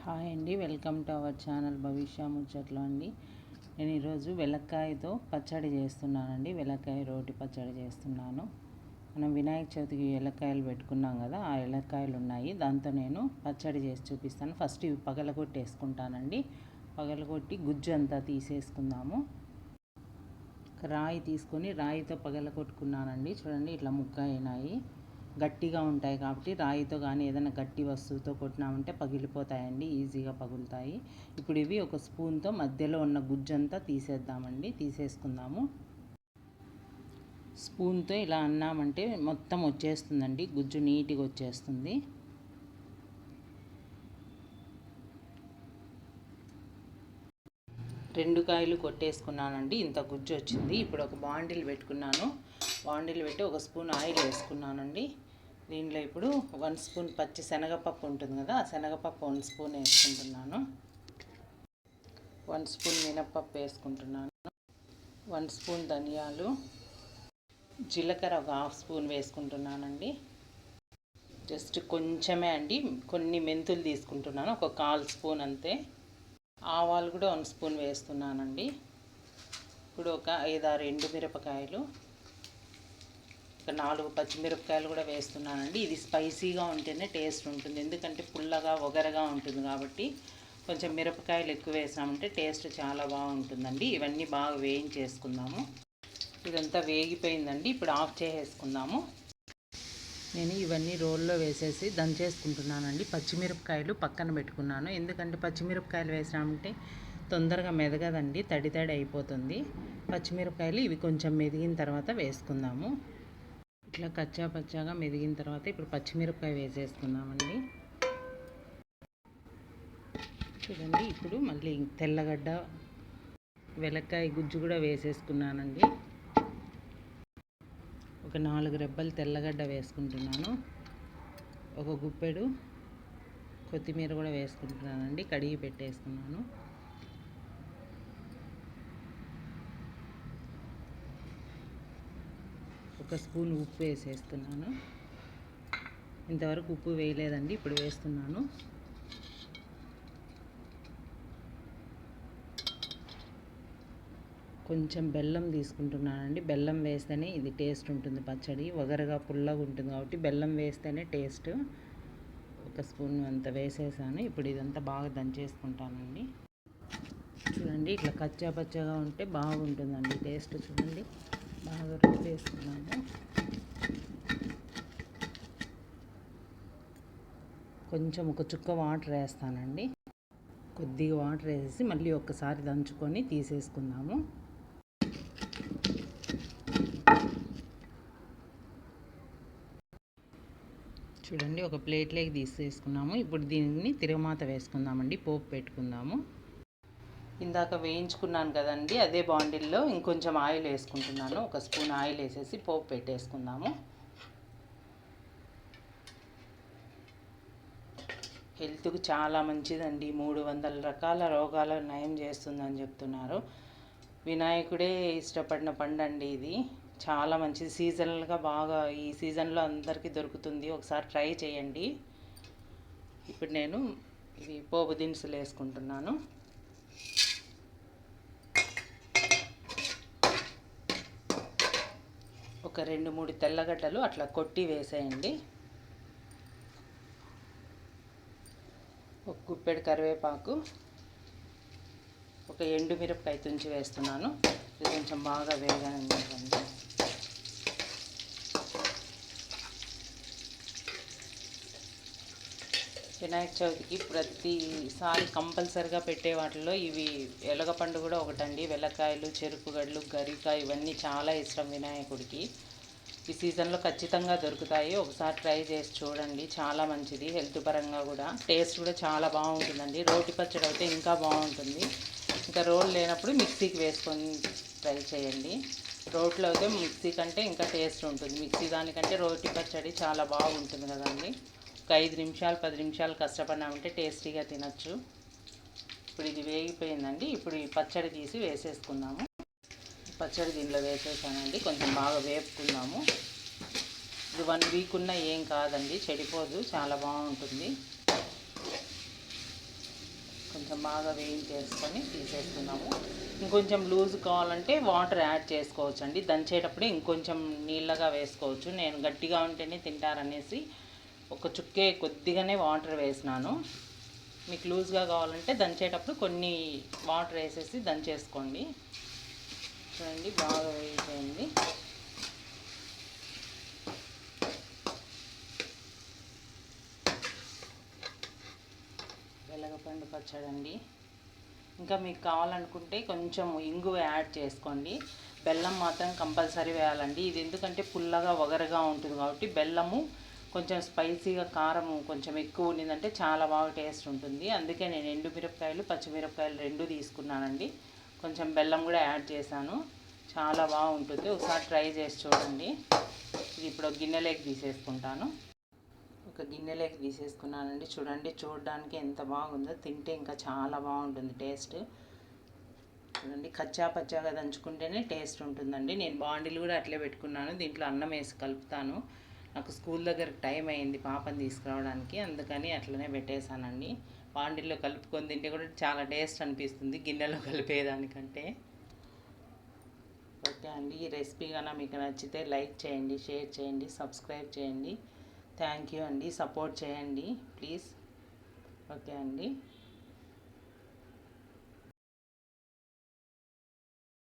Hi అండి, welcome to our channel భవిష్య ముచ్చట్లు అండి. నేను ఈరోజు వెలక్కాయతో పచ్చడి చేస్తున్నానండి. వెలక్కాయ రోటి పచ్చడి చేస్తున్నాను. మనం వినాయక చవితికి ఎలక్కాయలు పెట్టుకున్నాం కదా, ఆ ఎలక్కాయలు ఉన్నాయి. దాంతో నేను పచ్చడి చేసి చూపిస్తాను. ఫస్ట్ ఇవి పగలగొట్టేసుకుంటానండి. పగలగొట్టి గుజ్జు అంతా తీసేసుకుందాము. రాయి తీసుకొని రాయితో పగలగొట్టుకున్నానండి. చూడండి, ఇట్లా ముక్క అయినాయి. గట్టిగా ఉంటాయి కాబట్టి రాయితో కానీ ఏదైనా గట్టి వస్తువుతో కొట్టినామంటే పగిలిపోతాయండి, ఈజీగా పగులుతాయి. ఇప్పుడు ఇవి ఒక స్పూన్తో మధ్యలో ఉన్న గుజ్జంతా తీసేసుకుందాము. స్పూన్తో ఇలా అన్నామంటే మొత్తం వచ్చేస్తుందండి, గుజ్జు నీట్గా వచ్చేస్తుంది. రెండు కాయలు కొట్టేసుకున్నానండి, ఇంత గుజ్జు వచ్చింది. ఇప్పుడు ఒక బాండిల్ పెట్టుకున్నాను. బాండిల్ పెట్టి ఒక స్పూన్ ఆయిల్ వేసుకున్నానండి. దీంట్లో ఇప్పుడు 1 స్పూన్ పచ్చి శనగపప్పు ఉంటుంది కదా, ఆ శనగపప్పు 1 స్పూన్ వేసుకుంటున్నాను. 1 స్పూన్ మినప్పప్పు వేసుకుంటున్నాను. 1 స్పూన్ ధనియాలు, జీలకర్ర ఒక 1/2 స్పూన్ వేసుకుంటున్నానండి. జస్ట్ కొంచెమే అండి, కొన్ని మెంతులు తీసుకుంటున్నాను, ఒక 1/4 స్పూన్ అంతే. ఆవాలు కూడా 1 స్పూన్ వేస్తున్నానండి. ఇప్పుడు ఒక 5-6 ఎండుమిరపకాయలు, ఒక 4 పచ్చిమిరపకాయలు కూడా వేస్తున్నానండి. ఇది స్పైసీగా ఉంటేనే టేస్ట్ ఉంటుంది, ఎందుకంటే పుల్లగా ఒగరగా ఉంటుంది కాబట్టి కొంచెం మిరపకాయలు ఎక్కువ వేసామంటే టేస్ట్ చాలా బాగుంటుందండి. ఇవన్నీ బాగా వేయించేసుకుందాము. ఇదంతా వేగిపోయిందండి, ఇప్పుడు ఆఫ్ చేసేసుకుందాము. నేను ఇవన్నీ రోల్లో వేసేసి దంచేసుకుంటున్నానండి. పచ్చిమిరపకాయలు పక్కన పెట్టుకున్నాను, ఎందుకంటే పచ్చిమిరపకాయలు వేసామంటే తొందరగా మెదగదండి, తడి అయిపోతుంది. పచ్చిమిరపకాయలు ఇవి కొంచెం మెదిగిన తర్వాత వేసుకుందాము. ఇట్లా కచ్చా పచ్చాగా మెదిగిన తర్వాత ఇప్పుడు పచ్చిమిరపకాయ వేసేసుకుందామండి. చూడండి, ఇప్పుడు మళ్ళీ తెల్లగడ్డ, వెలక్కాయ గుజ్జు కూడా వేసేసుకున్నానండి. ఒక 4 రెబ్బలు తెల్లగడ్డ వేసుకుంటున్నాను. ఒక గుప్పెడు కొత్తిమీర కూడా వేసుకుంటున్నానండి, కడిగి పెట్టేసుకున్నాను. ఒక స్పూన్ ఉప్పు వేసేస్తున్నాను. ఇంతవరకు ఉప్పు వేయలేదండి, ఇప్పుడు వేస్తున్నాను. కొంచెం బెల్లం తీసుకుంటున్నానండి. బెల్లం వేస్తేనే ఇది టేస్ట్ ఉంటుంది, పచ్చడి వగరగా పుల్లగా ఉంటుంది కాబట్టి బెల్లం వేస్తేనే టేస్ట్. ఒక స్పూన్ అంత వేసేసాను. ఇప్పుడు ఇదంతా బాగా దంచేసుకుంటానండి. చూడండి, ఇట్లా కచ్చా పచ్చగా ఉంటే బాగుంటుందండి టేస్ట్. చూడండి, బాగా వేసుకున్నాము. కొంచెం ఒక చుక్క వాటర్ వేస్తానండి. కొద్దిగా వాటర్ వేసేసి మళ్ళీ ఒక్కసారి దంచుకొని తీసేసుకుందాము. చూడండి, ఒక ప్లేట్లోకి తీసేసుకున్నాము. ఇప్పుడు దీన్ని తిరగమాత వేసుకుందామండి, పోపు పెట్టుకుందాము. ఇందాక వేయించుకున్నాను కదండి, అదే బాండిల్లో ఇంకొంచెం ఆయిల్ వేసుకుంటున్నాను. ఒక స్పూన్ ఆయిల్ వేసేసి పోపు పెట్టేసుకుందాము. హెల్త్కు చాలా మంచిదండి, 300 రకాల రోగాలను నయం చేస్తుందని చెప్తున్నారు. వినాయకుడే ఇష్టపడిన పండు అండి ఇది. చాలా మంచిది, సీజనల్గా బాగా ఈ సీజన్లో అందరికీ దొరుకుతుంది. ఒకసారి ట్రై చేయండి. ఇప్పుడు నేను ఇవి పోపు దినుసులు వేసుకుంటున్నాను. ఒక 2-3 తెల్లగడ్డలు అట్లా కొట్టి వేసేయండి. ఒక గుప్పెడు కరివేపాకు, ఒక ఎండుమిరపకాయ తుంచి వేస్తున్నాను. ఇది కొంచెం బాగా వేగనివ్వండి. వినాయక చవితికి ప్రతిసారి కంపల్సరిగా పెట్టే వాటిల్లో ఇవి ఎలగపండు కూడా ఒకటండి. వెలక్కాయలు, చెరుకుగడ్డలు, గరికాయ ఇవన్నీ చాలా ఇష్టం వినాయకుడికి. ఈ సీజన్లో ఖచ్చితంగా దొరుకుతాయి. ఒకసారి ట్రై చేసి చూడండి, చాలా మంచిది హెల్త్ పరంగా కూడా. టేస్ట్ కూడా చాలా బాగుంటుందండి. రోటి పచ్చడి అయితే ఇంకా బాగుంటుంది. ఇంకా రోల్ లేనప్పుడు మిక్సీకి వేసుకొని ట్రై చేయండి. రోట్లో అయితే మిక్సీ కంటే ఇంకా టేస్ట్ ఉంటుంది. మిక్సీ దానికంటే రోటి పచ్చడి చాలా బాగుంటుంది కదండి. ఒక 5 నిమిషాలు 10 నిమిషాలు కష్టపడినామంటే టేస్టీగా తినచ్చు. ఇప్పుడు ఇది వేగిపోయిందండి. ఇప్పుడు ఈ పచ్చడి తీసి వేసేసుకుందాము. పచ్చడి దీనిలో వేసేసానండి, కొంచెం బాగా వేపుకుందాము. ఇది 1 వీక్ ఉన్నా ఏం కాదండి, చెడిపోదు, చాలా బాగుంటుంది. కొంచెం బాగా వేయించేసుకొని తీసేస్తున్నాము. ఇంకొంచెం లూజ్ కావాలంటే వాటర్ యాడ్ చేసుకోవచ్చు అండి. దంచేటప్పుడే ఇంకొంచెం నీళ్ళగా వేసుకోవచ్చు. నేను గట్టిగా ఉంటేనే తింటారనేసి ఒక చుక్కే కొద్దిగానే వాటర్ వేసినాను. మీకు లూజ్గా కావాలంటే దంచేటప్పుడు కొన్ని వాటర్ వేసేసి దంచేసుకోండి. చూడండి బాగా వేయించేయండి. వెలగపండు పచ్చడండి. ఇంకా మీకు కావాలనుకుంటే కొంచెం ఇంగువ యాడ్ చేసుకోండి. బెల్లం మాత్రం కంపల్సరీ వేయాలండి. ఇది ఎందుకంటే పుల్లగా వగరగా ఉంటుంది కాబట్టి బెల్లము కొంచెం స్పైసీగా కారం కొంచెం ఎక్కువ ఉన్నదంటే చాలా బాగా టేస్ట్ ఉంటుంది. అందుకే నేను ఎండుమిరపకాయలు పచ్చిమిరపకాయలు రెండు తీసుకున్నానండి. కొంచెం బెల్లం కూడా యాడ్ చేశాను. చాలా బాగుంటుంది. ఒకసారి ట్రై చేసి చూడండి. ఇది ఇప్పుడు ఒక గిన్నెలోకి తీసేసుకుంటాను. ఒక గిన్నెలోకి తీసేసుకున్నానండి. చూడండి చూడడానికి ఎంత బాగుందో, తింటే ఇంకా చాలా బాగుంటుంది టేస్ట్. చూడండి కచ్చా పచ్చాగా దంచుకుంటేనే టేస్ట్ ఉంటుందండి. నేను బాండిలు కూడా అట్లే పెట్టుకున్నాను. దీంట్లో అన్నం వేసి కలుపుతాను. నాకు స్కూల్ దగ్గరకు టైం అయింది పాపని తీసుకురావడానికి, అందుకని అట్లనే పెట్టేశానండి. బాండిల్లో కలుపుకొని తింటే కూడా చాలా టేస్ట్ అనిపిస్తుంది గిన్నెలో కలిపేదానికంటే. ఓకే అండి, ఈ రెసిపీ కన్నా మీకు నచ్చితే లైక్ చేయండి, షేర్ చేయండి, సబ్స్క్రైబ్ చేయండి. థ్యాంక్ యూ అండి. సపోర్ట్ చేయండి ప్లీజ్. ఓకే అండి.